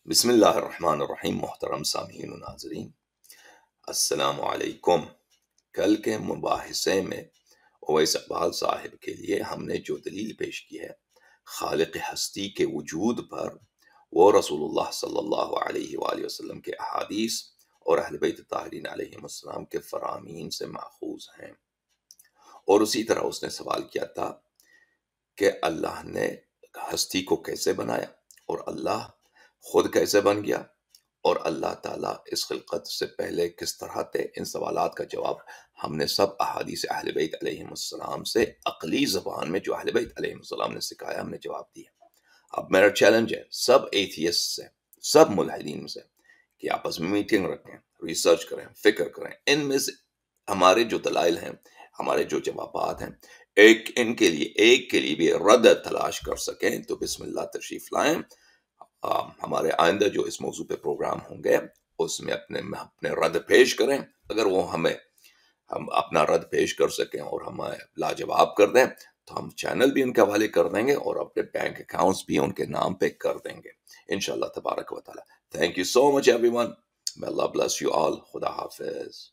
بسم اللہ الرحمن الرحیم۔ محترم سامعین و ناظرین، السلام علیکم۔ کل کے مباحثے میں اویس اقبال صاحب کے لیے ہم نے جو دلیل پیش کی ہے خالق ہستی کے وجود پر، وہ رسول اللہ صلی اللہ علیہ وآلہ وسلم کے احادیث اور اہل بیت طاہرین علیہم السلام کے فرامین سے ماخوذ ہیں۔ اور اسی طرح اس نے سوال کیا تھا کہ اللہ نے ہستی کو کیسے بنایا، اور اللہ خود کیسے بن گیا، اور اللہ تعالیٰ اس خلقت سے پہلے کس طرح تھے۔ ان سوالات کا جواب ہم نے سب احادیث اہل بیت علیہم السلام سے عقلی زبان میں جو اہل بیت علیہم السلام نے سکھایا ہم نے جواب دیا۔ اب میرا چیلنج ہے سب ایتھیسٹ سے، سب ملحدین سے، کہ آپس میں میٹنگ رکھیں، ریسرچ کریں، فکر کریں، ان میں سے ہمارے جو دلائل ہیں، ہمارے جو جوابات ہیں، ایک کے لیے بھی رد تلاش کر سکیں تو بسم اللہ تشریف لائیں۔ ہمارے آئندہ جو اس موضوع پہ پروگرام ہوں گے اس میں اپنے رد پیش کریں۔ اگر وہ ہم اپنا رد پیش کر سکیں اور ہمیں لاجواب کر دیں تو ہم چینل بھی ان کے حوالے کر دیں گے اور اپنے بینک اکاؤنٹس بھی ان کے نام پہ کر دیں گے انشاءاللہ تبارک و تعالی۔ Thank you so much every one, may Allah bless you all۔ خدا حافظ۔